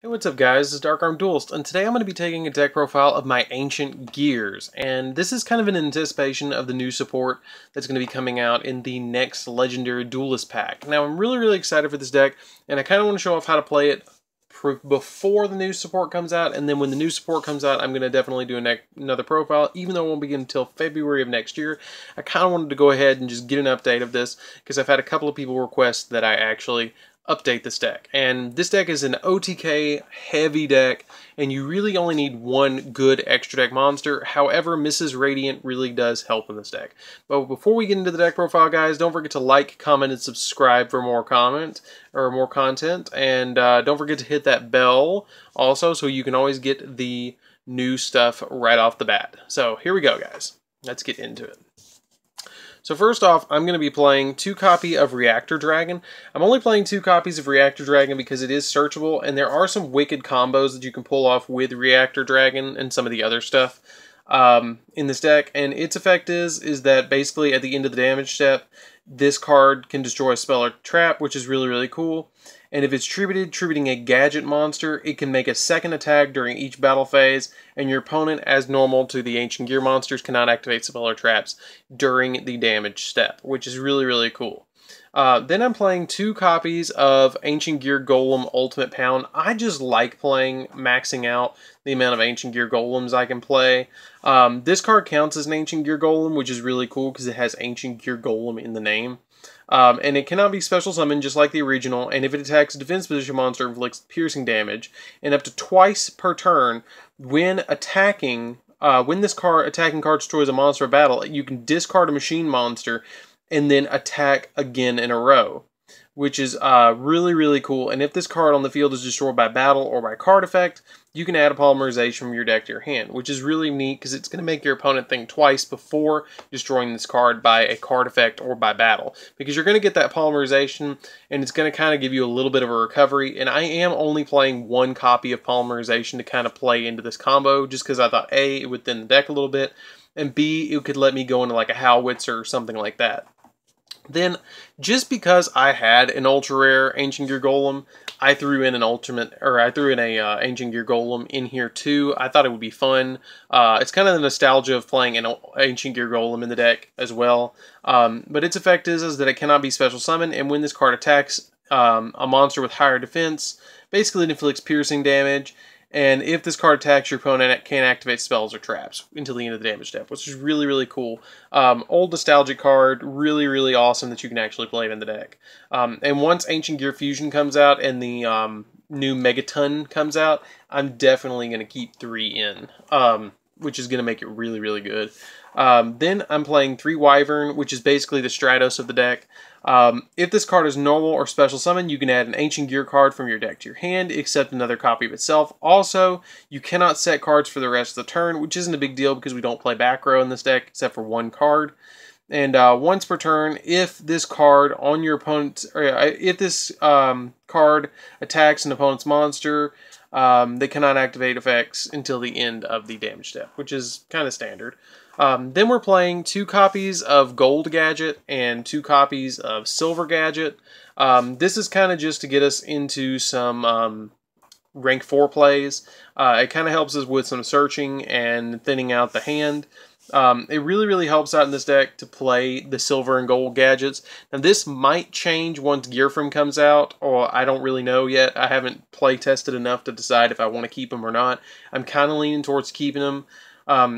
Hey, what's up guys, this is DarkArmedDuelist, and today I'm going to be taking a deck profile of my Ancient Gears, and this is kind of in anticipation of the new support that's going to be coming out in the next Legendary Duelist pack. Now I'm really excited for this deck, and I kind of want to show off how to play it before the new support comes out, and then when the new support comes out I'm going to definitely do another profile, even though it won't begin until February of next year. I kind of wanted to go ahead and just get an update of this, because I've had a couple of people request that I actually update this deck. And this deck is an OTK heavy deck, and you really only need one good extra deck monster. However, Mrs. Radiant really does help in this deck. But before we get into the deck profile, guys, don't forget to like, comment, and subscribe for more content. And don't forget to hit that bell also, so you can always get the new stuff right off the bat. So here we go, guys. Let's get into it. So first off, I'm going to be playing 2 copies of Reactor Dragon. I'm only playing 2 copies of Reactor Dragon because it is searchable, and there are some wicked combos that you can pull off with Reactor Dragon and some of the other stuff in this deck. And its effect is that basically at the end of the damage step, this card can destroy a spell or trap, which is really cool. And if it's tributing a gadget monster, it can make a second attack during each battle phase, and your opponent, as normal to the Ancient Gear monsters, cannot activate spell or traps during the damage step, which is really cool. Then I'm playing 2 copies of Ancient Gear Golem Ultimate Pound. I just like maxing out the amount of Ancient Gear Golems I can play. This card counts as an Ancient Gear Golem, which is really cool because it has Ancient Gear Golem in the name. And it cannot be special summoned just like the original, and if it attacks a defense position monster, inflicts piercing damage, and up to twice per turn. When attacking, when this attacking card destroys a monster of battle, you can discard a machine monster and then attack again in a row, which is really cool. And if this card on the field is destroyed by battle or by card effect, you can add a polymerization from your deck to your hand, which is really neat because it's going to make your opponent think twice before destroying this card by a card effect or by battle, because you're going to get that polymerization and it's going to kind of give you a little bit of a recovery. And I am only playing 1 copy of polymerization to kind of play into this combo, just because I thought A, it would thin the deck a little bit, and B, it could let me go into like a Howitzer or something like that. Then, just because I had an ultra rare Ancient Gear Golem, I threw in a Ancient Gear Golem in here too. I thought it would be fun. It's kind of the nostalgia of playing an Ancient Gear Golem in the deck as well. But its effect is that it cannot be special summoned, and when this card attacks a monster with higher defense, basically it inflicts piercing damage. And if this card attacks, your opponent can't activate spells or traps until the end of the damage step, which is really cool. Old nostalgic card, really awesome that you can actually play it in the deck. And once Ancient Gear Fusion comes out and the new Megaton comes out, I'm definitely going to keep 3 in, which is going to make it really good. Then I'm playing 3 Wyvern, which is basically the Stratos of the deck. If this card is normal or special summon, you can add an Ancient Gear card from your deck to your hand, except another copy of itself. Also, you cannot set cards for the rest of the turn, which isn't a big deal because we don't play back row in this deck except for 1 card. And once per turn, if this card on your opponent, if this card attacks an opponent's monster, they cannot activate effects until the end of the damage step, which is kind of standard. Then we're playing 2 copies of Gold Gadget and 2 copies of Silver Gadget. This is kind of just to get us into some rank 4 plays. It kind of helps us with some searching and thinning out the hand. It really helps out in this deck to play the Silver and Gold Gadgets. Now this might change once Gearfrom comes out, or I don't really know yet. I haven't play tested enough to decide if I want to keep them or not. I'm kind of leaning towards keeping them.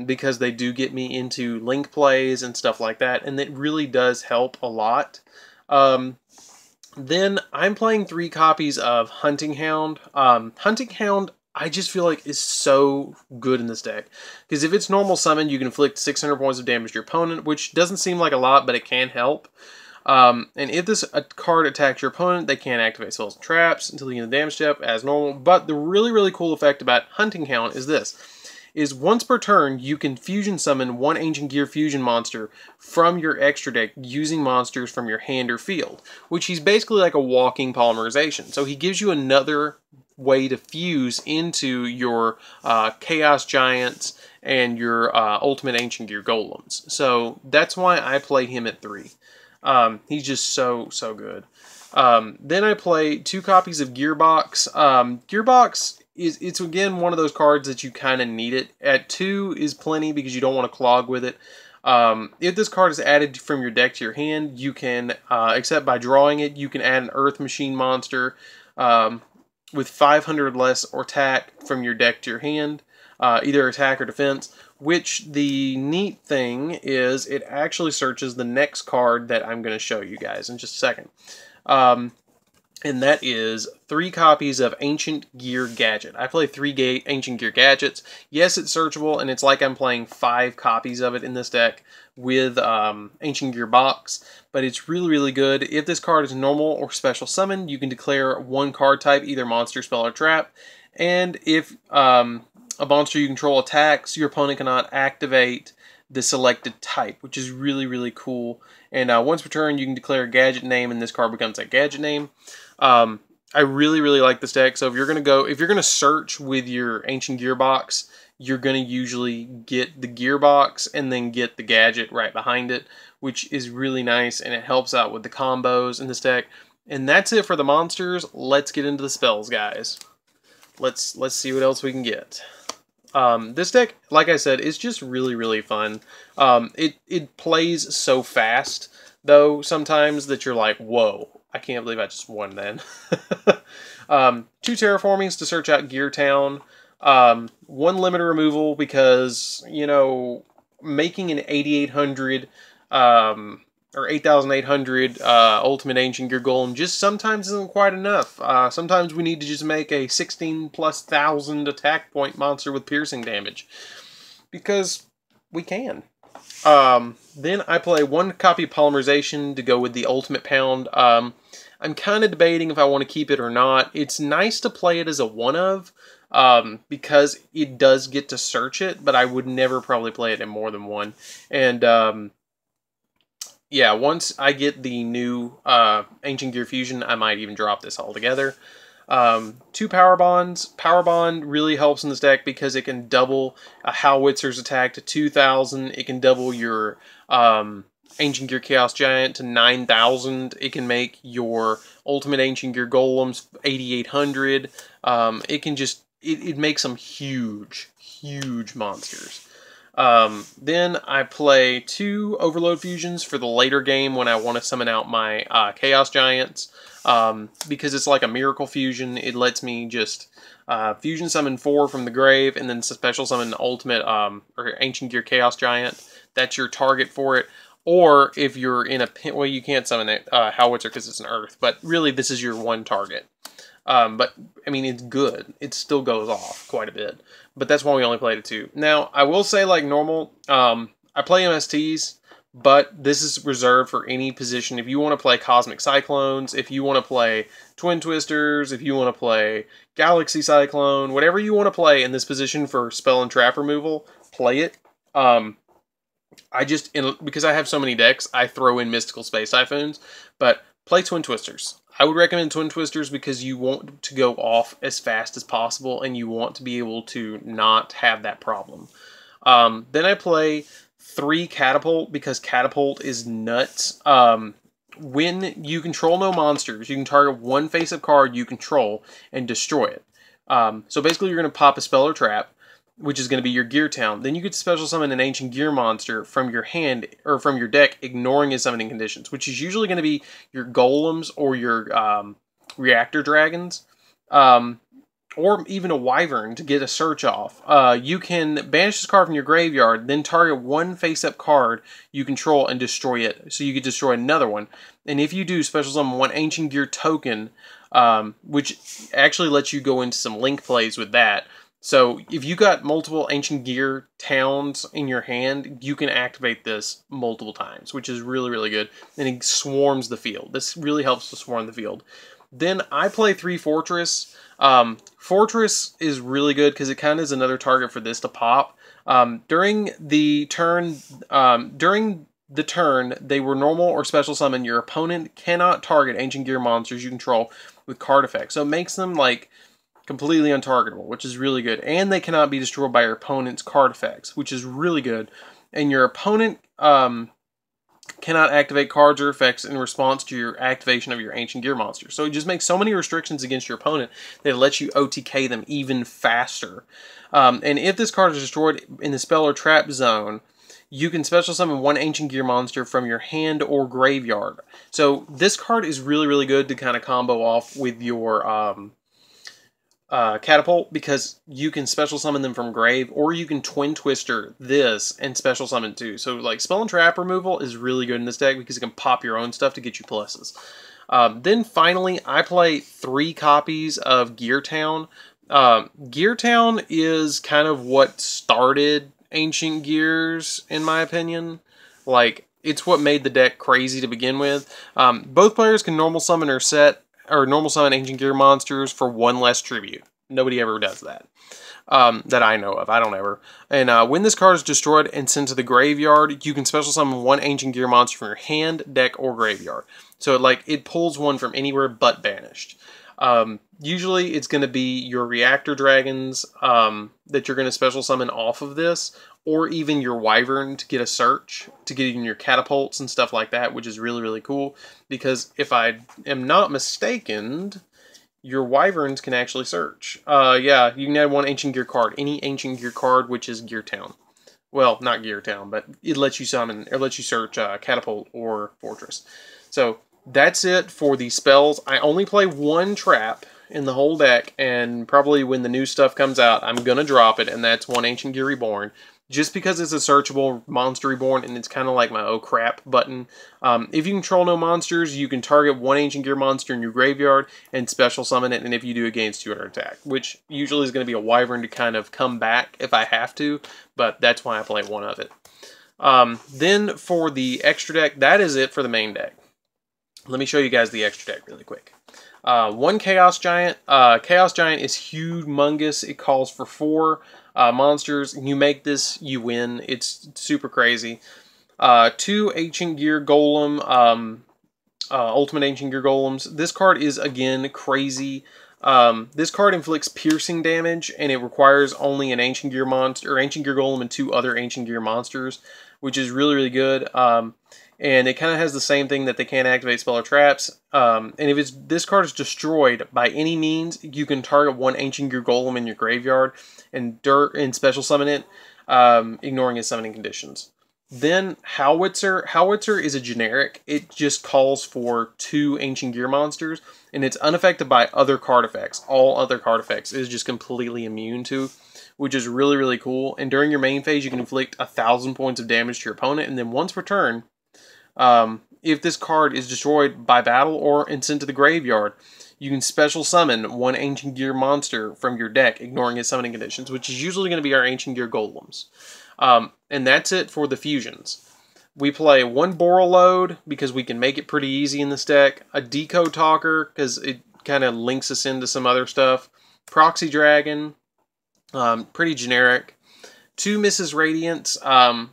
Because they do get me into link plays and stuff like that, and it really does help a lot. Then I'm playing 3 copies of Hunting Hound. Hunting Hound, I just feel like is so good in this deck, because if it's normal summon, you can inflict 600 points of damage to your opponent, which doesn't seem like a lot, but it can help. And if this card attacks your opponent, they can't activate spells and traps until the end of the damage step as normal. But the really cool effect about Hunting Hound is this. Once per turn, you can fusion summon 1 Ancient Gear Fusion monster from your extra deck using monsters from your hand or field, which he's basically like a walking polymerization. So he gives you another way to fuse into your Chaos Giants and your Ultimate Ancient Gear Golems. So that's why I play him at 3. He's just so good. Then I play 2 copies of Gearbox. Gearbox it's again one of those cards that you kind of need it. At 2 is plenty because you don't want to clog with it. If this card is added from your deck to your hand, you can, except by drawing it, you can add an Earth Machine monster with 500 less or attack from your deck to your hand, either attack or defense, which the neat thing is it actually searches the next card that I'm going to show you guys in just a second. And that is 3 copies of Ancient Gear Gadget. I play 3 Ancient Gear Gadgets. Yes, it's searchable, and it's like I'm playing 5 copies of it in this deck with Ancient Gear Box, but it's really, really good. If this card is normal or special summon, you can declare 1 card type, either monster, spell, or trap, and if a monster you control attacks, your opponent cannot activate the selected type, which is really, really cool. And once per turn, you can declare a gadget name, and this card becomes that gadget name. I really, really like this deck. So if you're gonna search with your Ancient Gearbox, you're gonna usually get the Gearbox and then get the gadget right behind it, which is really nice, and it helps out with the combos in this deck. And that's it for the monsters. Let's get into the spells, guys. Let's see what else we can get. This deck, like I said, is just really, really fun. It plays so fast, though, sometimes that you're like, whoa, I can't believe I just won then. 2 terraformings to search out Gear Town. 1 limiter removal because, you know, making an 8800 or 8,800 Ultimate Ancient Gear Golem just sometimes isn't quite enough. Sometimes we need to just make a 16,000+ attack point monster with piercing damage. Because we can. Then I play 1 copy of Polymerization to go with the Ultimate Pound. I'm kind of debating if I want to keep it or not. It's nice to play it as a one-of, because it does get to search it, but I would never probably play it in more than 1. And, yeah, once I get the new Ancient Gear Fusion, I might even drop this altogether. 2 Power Bonds. Power Bond really helps in this deck because it can double a Howitzer's attack to 2,000. It can double your Ancient Gear Chaos Giant to 9,000. It can make your Ultimate Ancient Gear Golems 8,800. It can just, it makes some huge, huge monsters. Then I play 2 Overload Fusions for the later game when I want to summon out my Chaos Giants. Because it's like a Miracle Fusion, it lets me just Fusion Summon 4 from the grave and then special summon the Ultimate or Ancient Gear Chaos Giant. That's your target for it. Or if you're in a pin, well, you can't summon it Howitzer because it's an Earth, but really this is your 1 target. But, I mean, it's good. It still goes off quite a bit. But that's why we only played it 2. Now, I will say, like normal, I play MSTs, but this is reserved for any position. If you want to play Cosmic Cyclones, if you want to play Twin Twisters, if you want to play Galaxy Cyclone, whatever you want to play in this position for spell and trap removal, play it. Because I have so many decks, I throw in Mystical Space Typhoons, but play Twin Twisters. I would recommend Twin Twisters because you want to go off as fast as possible and you want to be able to not have that problem. Then I play 3 Catapult because Catapult is nuts. When you control no monsters, you can target 1 face-up card you control and destroy it. So basically you're going to pop a spell or trap, which is going to be your Gear Town. Then you get to special summon an Ancient Gear monster from your hand, or from your deck, ignoring his summoning conditions, which is usually going to be your Golems or your Reactor Dragons, or even a Wyvern to get a search off. You can banish this card from your graveyard, then target 1 face-up card you control and destroy it, so you could destroy another one. And if you do, special summon 1 Ancient Gear token, which actually lets you go into some link plays with that. So if you got multiple Ancient Gear Towns in your hand, you can activate this multiple times, which is really, really good. And it swarms the field. This really helps to swarm the field. Then I play 3 Fortress. Fortress is really good because it kind of is another target for this to pop. During the turn, they were normal or special summon. Your opponent cannot target Ancient Gear monsters you control with card effects. So it makes them like completely untargetable, which is really good. And they cannot be destroyed by your opponent's card effects, which is really good. And your opponent cannot activate cards or effects in response to your activation of your Ancient Gear monster. So it just makes so many restrictions against your opponent that it lets you OTK them even faster. And if this card is destroyed in the spell or trap zone, you can special summon one Ancient Gear monster from your hand or graveyard. So this card is really, really good to kind of combo off with your Catapult, because you can special summon them from grave, or you can Twin Twister this and special summon too. So like spell and trap removal is really good in this deck because it can pop your own stuff to get you pluses. Then finally, I play 3 copies of Gear Town. Gear Town is kind of what started Ancient Gears, in my opinion. Like, it's what made the deck crazy to begin with. Both players can normal summon or normal summon Ancient Gear monsters for 1 less tribute. Nobody ever does that. That I know of. I don't ever. And when this card is destroyed and sent to the graveyard, you can special summon 1 Ancient Gear monster from your hand, deck, or graveyard. So it pulls one from anywhere but banished. Usually it's going to be your Reactor Dragons that you're going to special summon off of this, or even your Wyvern to get a search, to get in your catapults and stuff like that, which is really, really cool, because if I am not mistaken, your Wyverns can actually search. Yeah, you can add 1 Ancient Gear card, any Ancient Gear card, which is Gear Town. Well, not Gear Town, but it lets you summon, or lets you search Catapult or Fortress. So that's it for the spells. I only play 1 trap in the whole deck, and probably when the new stuff comes out, I'm going to drop it, and that's 1 Ancient Gear Reborn. Just because it's a searchable monster reborn, and it's kind of like my oh crap button. If you control no monsters, you can target 1 Ancient Gear monster in your graveyard and special summon it, and if you do, it gains 200 attack, which usually is going to be a Wyvern to kind of come back if I have to, but that's why I play 1 of it. Then for the extra deck, that is it for the main deck. Let me show you guys the extra deck really quick. 1 Chaos Giant. Chaos Giant is humongous. It calls for 4 monsters. You make this, you win. It's super crazy. 2 Ancient Gear Golem, Ultimate Ancient Gear Golems. This card is, again, crazy. This card inflicts piercing damage, and it requires only an Ancient Gear monster, or Ancient Gear Golem and 2 other Ancient Gear monsters, which is really, really good. And it kind of has the same thing that they can't activate spell or traps. And if this card is destroyed by any means, you can target 1 Ancient Gear Golem in your graveyard and special summon it, ignoring its summoning conditions. Then Howitzer. Howitzer is a generic. It just calls for 2 Ancient Gear monsters, and it's unaffected by other card effects. All other card effects it is just completely immune to, which is really, really cool. And during your main phase, you can inflict 1,000 points of damage to your opponent, and then once per turn, if this card is destroyed by battle or sent to the graveyard, you can special summon 1 Ancient Gear monster from your deck, ignoring its summoning conditions, which is usually going to be our Ancient Gear Golems. And that's it for the fusions. We play 1 Borreload, because we can make it pretty easy in this deck. A Decode Talker, because it kind of links us into some other stuff. Proxy Dragon, pretty generic. 2 Mrs. Radiance.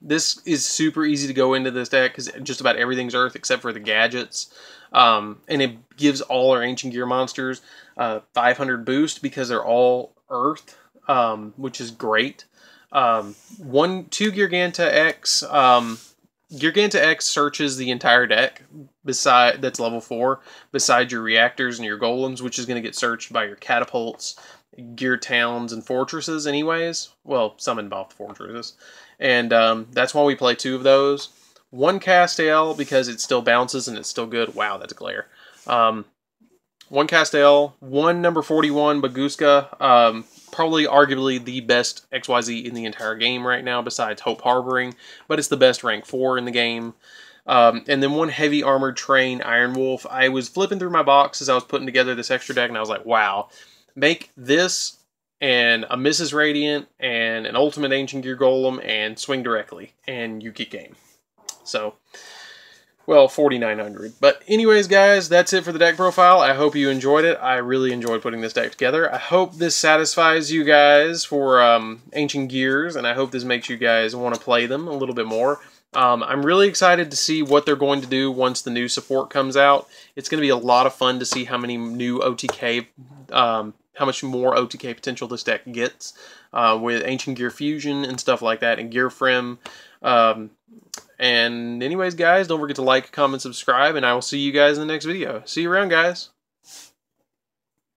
This is super easy to go into this deck because just about everything's Earth except for the gadgets. And it gives all our Ancient Gear monsters 500 boost because they're all Earth, which is great. 2 Garganta X. Garganta X searches the entire deck that's level 4, besides your reactors and your golems, which is going to get searched by your catapults, gear towns, and fortresses anyways. Well, some involve fortresses. And that's why we play 2 of those. 1 Castiel, because it still bounces and it's still good. Wow, that's a glare. 1 Castiel, 1 number 41 Baguska, probably arguably the best XYZ in the entire game right now besides Hope Harboring, but it's the best rank 4 in the game. And then 1 Heavy Armored Train Iron Wolf. I was flipping through my box as I was putting together this extra deck, and I was like, wow, make this and a Mrs. Radiant and an Ultimate Ancient Gear Golem and swing directly, and you get game. So, well, 4,900. But anyways, guys, that's it for the deck profile. I hope you enjoyed it. I really enjoyed putting this deck together. I hope this satisfies you guys for Ancient Gears, and I hope this makes you guys want to play them a little bit more. I'm really excited to see what they're going to do once the new support comes out. It's going to be a lot of fun to see how many new OTK, how much more OTK potential this deck gets with Ancient Gear Fusion and stuff like that, and Gear Frem. And anyways, guys, don't forget to like, comment, subscribe, and I will see you guys in the next video. See you around, guys.